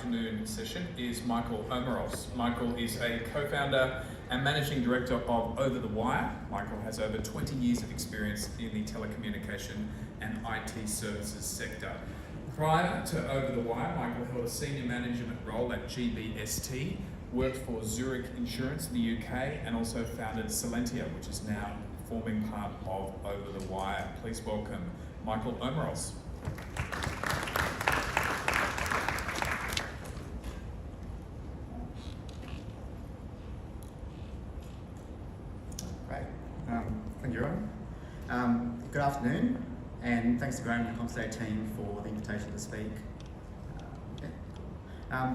afternoon session is Michael Omeros. Michael is a co-founder and managing director of Over the Wire. Michael has over 20 years of experience in the telecommunication and IT services sector. Prior to Over the Wire, Michael held a senior management role at GBST, worked for Zurich Insurance in the UK, and also founded Silentia, which is now forming part of Over the Wire. Please welcome Michael Omeros. Great. Thank you, everyone. Good afternoon, and thanks to Graham and the CommsDay team for the invitation to speak.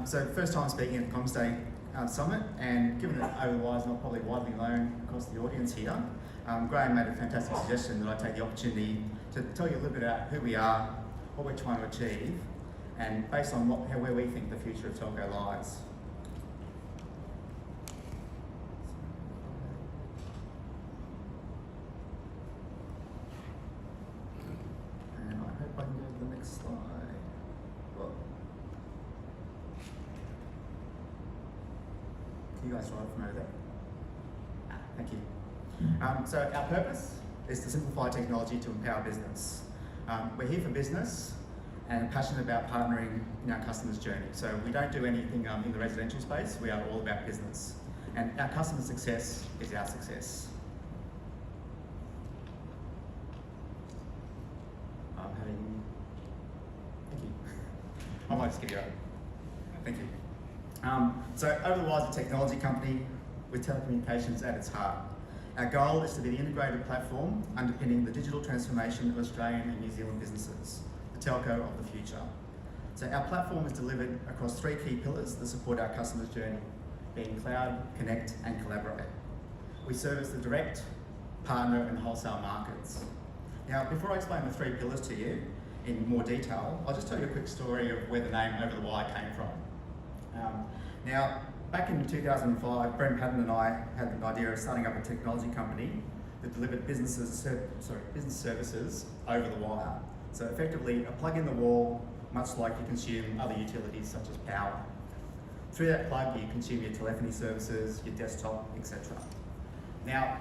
So first time speaking at the CommsDay Summit, and given that Over the Wire is not probably widely known across the audience here, Graham made a fantastic suggestion that I take the opportunity to tell you a little bit about who we are, what we're trying to achieve, and based on where we think the future of telco lies. And I hope I can go to the next slide. Well, can you guys try it from over there? Thank you. So our purpose is to simplify technology to empower business. We're here for business and passionate about partnering in our customers' journey. So we don't do anything in the residential space, we are all about business. And our customer success is our success. Thank you. I might just give you a, thank you. So Over the Wire is a technology company with telecommunications at its heart. Our goal is to be the integrated platform underpinning the digital transformation of Australian and New Zealand businesses, the telco of the future. So our platform is delivered across three key pillars that support our customers' journey, being cloud, connect, and collaborate. We service the direct, partner, and wholesale markets. Now, before I explain the three pillars to you in more detail, I'll just tell you a quick story of where the name Over the Wire came from. Now, back in 2005, Brent Patton and I had the idea of starting up a technology company that delivered business services over the wire. So effectively, a plug in the wall, much like you consume other utilities such as power. Through that plug, you consume your telephony services, your desktop, etc. Now,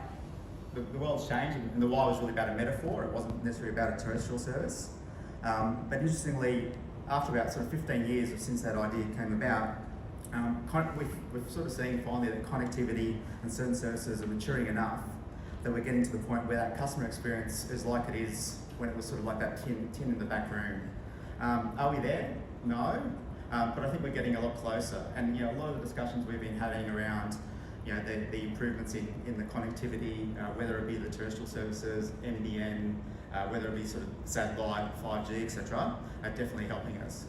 the world's changed, and the wire was really about a metaphor. It wasn't necessarily about a terrestrial service. But interestingly, after about sort of 15 years since that idea came about, we've sort of seen finally that connectivity and certain services are maturing enough that we're getting to the point where that customer experience is like it is when it was sort of like that tin in the back room. Are we there? No, but I think we're getting a lot closer. And a lot of the discussions we've been having around the improvements in the connectivity, whether it be the terrestrial services, NBN, whether it be sort of satellite, 5G, etc., are definitely helping us.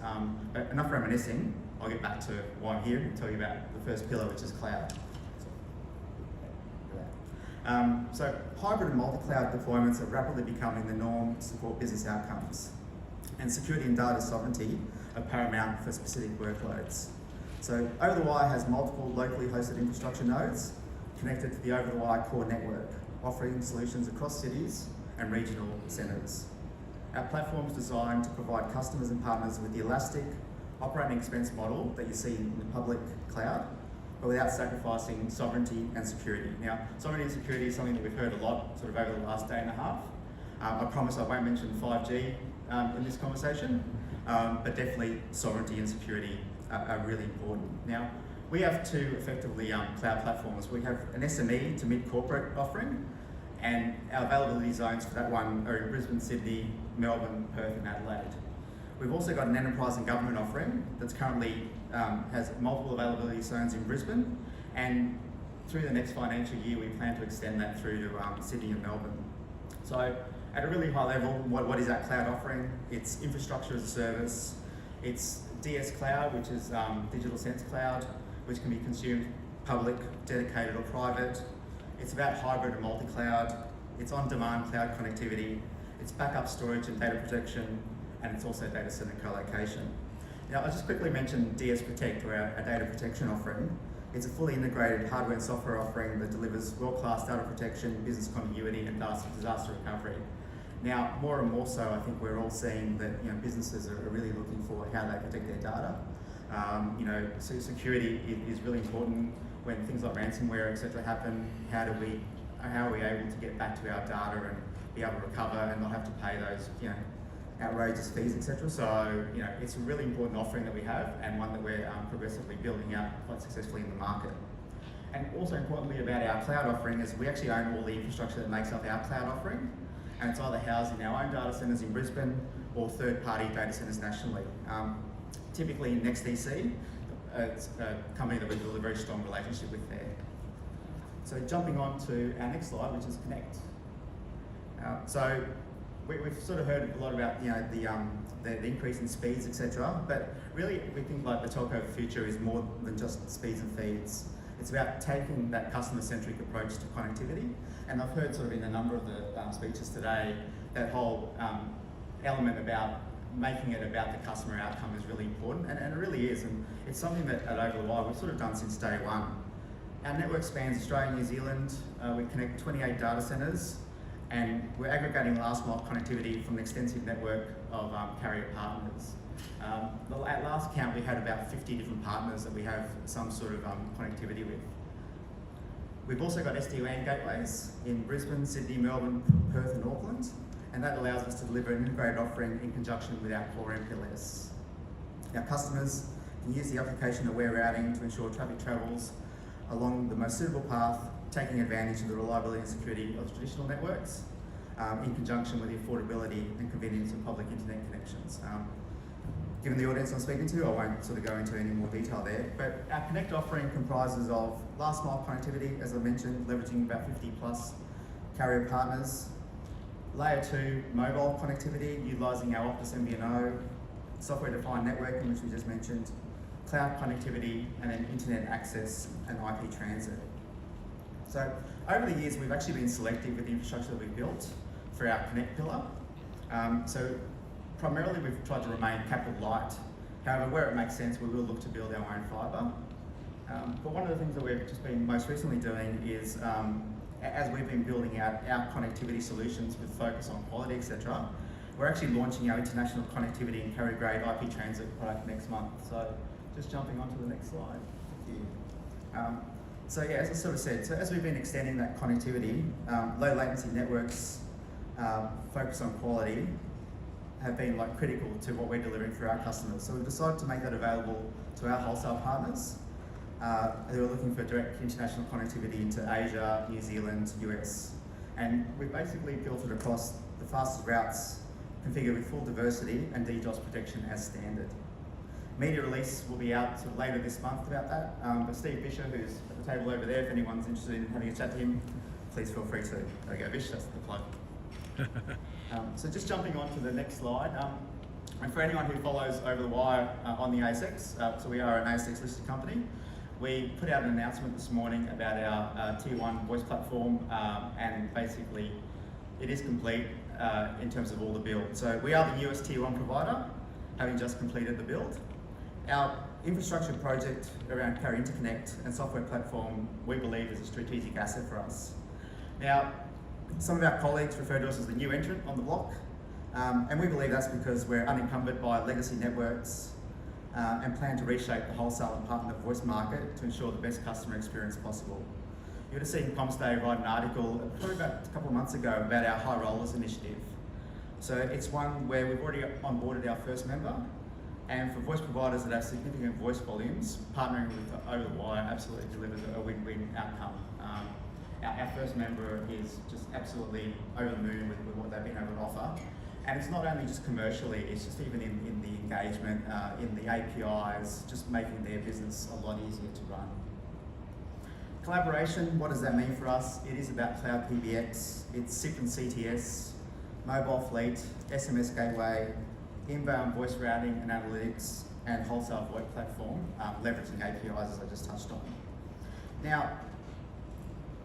But enough reminiscing. I'll get back to why I'm here and tell you about the first pillar, which is cloud. So hybrid and multi-cloud deployments are rapidly becoming the norm to support business outcomes. And security and data sovereignty are paramount for specific workloads. So Over the Wire has multiple locally hosted infrastructure nodes connected to the Over the Wire core network, offering solutions across cities and regional centres. Our platform is designed to provide customers and partners with the elastic operating expense model that you see in the public cloud, but without sacrificing sovereignty and security. Now, sovereignty and security is something that we've heard a lot sort of over the last day and a half. I promise I won't mention 5G in this conversation, but definitely sovereignty and security are really important. Now, we have two effectively cloud platforms. We have an SME to mid-corporate offering, and our availability zones for that one are in Brisbane, Sydney, Melbourne, Perth, and Adelaide. We've also got an enterprise and government offering that's currently has multiple availability zones in Brisbane, and through the next financial year we plan to extend that through to Sydney and Melbourne. So at a really high level, what is that cloud offering? It's infrastructure as a service, it's DS Cloud, which is Digital Sense Cloud, which can be consumed public, dedicated or private. It's about hybrid and multi-cloud, it's on-demand cloud connectivity, it's backup storage and data protection, and it's also data center co-location. Now, I'll just quickly mention DS Protect, or our data protection offering. It's a fully integrated hardware and software offering that delivers world-class data protection, business continuity, and disaster recovery. Now, more and more so, I think we're all seeing that businesses are really looking for how they protect their data. Security is really important when things like ransomware, etc., happen. How are we able to get back to our data and be able to recover and not have to pay those, outrageous fees, etc. So, it's a really important offering that we have and one that we're progressively building out quite successfully in the market. And also importantly about our cloud offering is we actually own all the infrastructure that makes up our cloud offering, and it's either housed in our own data centres in Brisbane or third-party data centres nationally. Typically NextDC, it's a company that we build a very strong relationship with there. So jumping on to our next slide, which is Connect. We've sort of heard a lot about the increase in speeds, etc. But really, we think like the telco of the future is more than just speeds and feeds. It's about taking that customer-centric approach to connectivity. And I've heard sort of in a number of the speeches today that whole element about making it about the customer outcome is really important, and it really is. And it's something that at Over the Wire we've sort of done since day one. Our network spans Australia and New Zealand. We connect 28 data centres, and we're aggregating last mile connectivity from an extensive network of carrier partners. At last count, we had about 50 different partners that we have some sort of connectivity with. We've also got SD-WAN gateways in Brisbane, Sydney, Melbourne, Perth and Auckland, and that allows us to deliver an integrated offering in conjunction with our core MPLS. Our customers can use the application-aware routing to ensure traffic travels along the most suitable path, taking advantage of the reliability and security of traditional networks, in conjunction with the affordability and convenience of public internet connections. Given the audience I'm speaking to, I won't sort of go into any more detail there, but our Connect offering comprises of last mile connectivity, as I mentioned, leveraging about 50 plus carrier partners, Layer 2 mobile connectivity, utilising our Optus MVNO, software-defined networking, which we just mentioned, cloud connectivity, and then internet access and IP transit. So over the years, we've actually been selective with the infrastructure that we've built for our Connect pillar. Primarily, we've tried to remain capital light. However, where it makes sense, we will look to build our own fibre. But one of the things that we've just been most recently doing is, as we've been building out our connectivity solutions with focus on quality, etc., we're actually launching our international connectivity and carrier-grade IP transit product next month. So just jumping on to the next slide. Thank you. As I sort of said, so as we've been extending that connectivity, low latency networks, focus on quality, have been critical to what we're delivering for our customers. So we've decided to make that available to our wholesale partners who are looking for direct international connectivity into Asia, New Zealand, US. And we've basically built it across the fastest routes, configured with full diversity and DDoS protection as standard. Media release will be out sort of later this month about that. But Steve Fisher, who's at the table over there, if anyone's interested in having a chat to him, please feel free to. There you go, Vish, that's the plug. So just jumping on to the next slide. And for anyone who follows Over the Wire on the ASX, so we are an ASX listed company. We put out an announcement this morning about our Tier 1 voice platform, and basically it is complete in terms of all the build. So we are the newest Tier 1 provider, having just completed the build. Our infrastructure project around Carrier Interconnect and software platform, we believe, is a strategic asset for us. Now, some of our colleagues refer to us as the new entrant on the block, and we believe that's because we're unencumbered by legacy networks and plan to reshape the wholesale and partner voice market to ensure the best customer experience possible. You would have seen CommsDay write an article probably about a couple of months ago about our High Rollers initiative. So it's one where we've already onboarded our first member, and for voice providers that have significant voice volumes, partnering with Over the Wire absolutely delivers a win-win outcome. Our first member is just absolutely over the moon with what they've been able to offer. And it's not only just commercially, it's just even in the engagement, in the APIs, just making their business a lot easier to run. Collaboration, what does that mean for us? It is about cloud PBX, it's SIP and CTS, mobile fleet, SMS gateway, inbound voice routing and analytics, and wholesale VoIP platform, leveraging APIs as I just touched on. Now,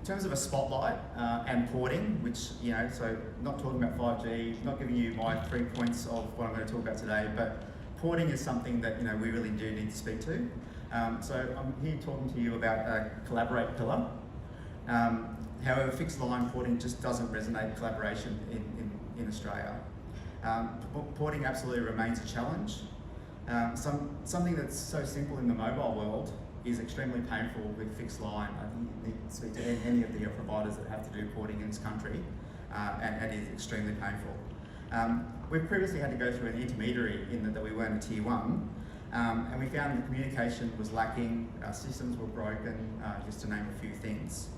in terms of a spotlight and porting, which, so not talking about 5G, not giving you my 3 points of what I'm going to talk about today, but porting is something that we really do need to speak to. So I'm here talking to you about a collaborate pillar. However, fixed line porting just doesn't resonate with collaboration in Australia. Porting absolutely remains a challenge. Something that's so simple in the mobile world is extremely painful with fixed line. I think you need to speak to any of the providers that have to do porting in this country, and it is extremely painful. We've previously had to go through an intermediary in that we weren't a tier one, and we found the communication was lacking, systems were broken, just to name a few things.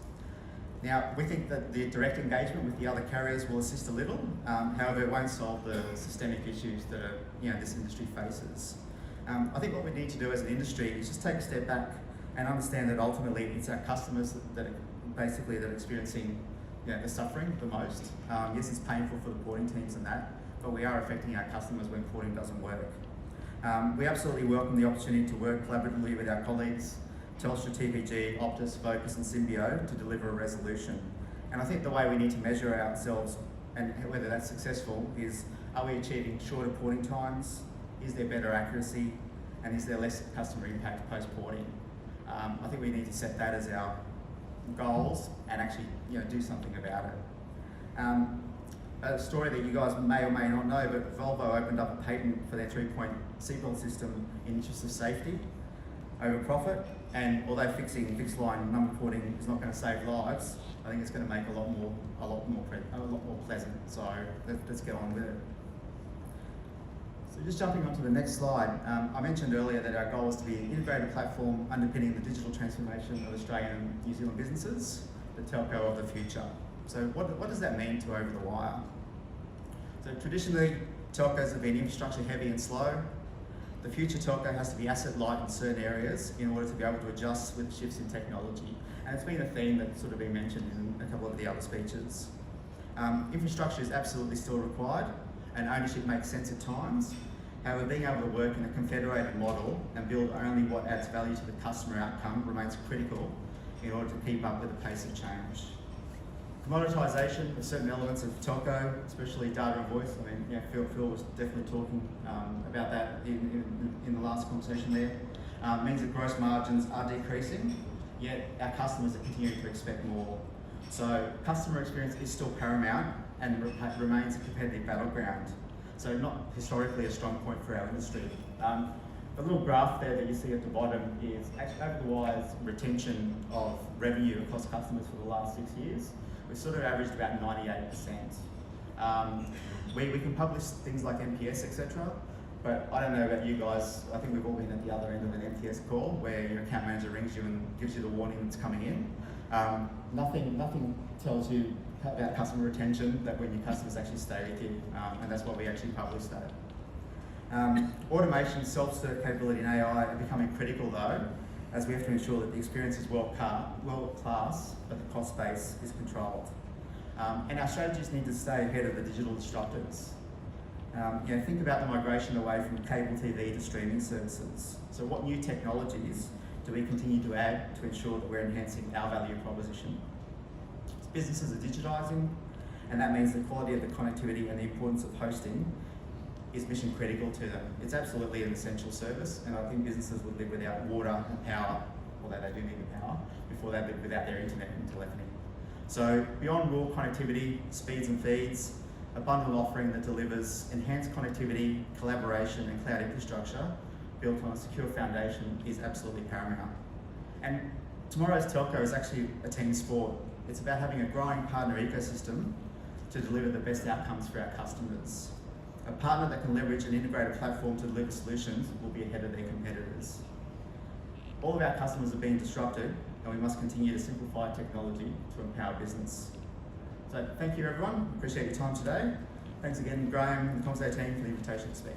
Now, we think that the direct engagement with the other carriers will assist a little, however, it won't solve the systemic issues that this industry faces. I think what we need to do as an industry is just take a step back and understand that ultimately it's our customers that are experiencing the suffering the most. Yes, it's painful for the porting teams and that, but we are affecting our customers when porting doesn't work. We absolutely welcome the opportunity to work collaboratively with our colleagues, Telstra, TPG, Optus, Focus and Symbio to deliver a resolution. And I think the way we need to measure ourselves and whether that's successful is, are we achieving shorter porting times? Is there better accuracy? And is there less customer impact post-porting? I think we need to set that as our goals and actually do something about it. A story that you guys may or may not know, but Volvo opened up a patent for their 3-point seatbelt system in the interest of safety over profit. And although fixing fixed line number porting is not going to save lives, I think it's going to make a lot more pleasant. So let's get on with it. So just jumping onto the next slide, I mentioned earlier that our goal is to be an integrated platform underpinning the digital transformation of Australian and New Zealand businesses, the telco of the future. So what does that mean to over the wire? So traditionally, telcos have been infrastructure heavy and slow. The future telco has to be asset light in certain areas in order to be able to adjust with shifts in technology. And it's been a theme that's sort of been mentioned in a couple of the other speeches. Infrastructure is absolutely still required, and ownership makes sense at times. However, being able to work in a confederated model and build only what adds value to the customer outcome remains critical in order to keep up with the pace of change. Commoditisation of certain elements of telco, especially data and voice. I mean, Phil was definitely talking about that in the last conversation there. Means that gross margins are decreasing, yet our customers are continuing to expect more. So customer experience is still paramount and remains a competitive battleground. So not historically a strong point for our industry. The little graph there that you see at the bottom is actually over the wire's retention of revenue across customers for the last 6 years. We've sort of averaged about 98%. We can publish things like NPS, etc. But I don't know about you guys, I think we've all been at the other end of an NPS call where your account manager rings you and gives you the warning that's coming in. Nothing tells you about customer retention that when your customers actually stay with you, and that's why we actually publish that. Automation, self-serve capability and AI are becoming critical though, as we have to ensure that the experience is world-class, but the cost base is controlled. And our strategies need to stay ahead of the digital disruptors. Think about the migration away from cable TV to streaming services. So what new technologies do we continue to add to ensure that we're enhancing our value proposition? Businesses are digitising, and that means the quality of the connectivity and the importance of hosting is mission critical to them. It's absolutely an essential service, and I think businesses would live without water and power, although they do need the power, before they live without their internet and telephony. So beyond rural connectivity, speeds and feeds, a bundle offering that delivers enhanced connectivity, collaboration and cloud infrastructure built on a secure foundation is absolutely paramount. And tomorrow's telco is actually a team sport. It's about having a growing partner ecosystem to deliver the best outcomes for our customers. A partner that can leverage an integrated platform to deliver solutions will be ahead of their competitors. All of our customers are being disrupted, and we must continue to simplify technology to empower business. So thank you everyone, appreciate your time today. Thanks again Graham and the CommsDay team for the invitation to speak.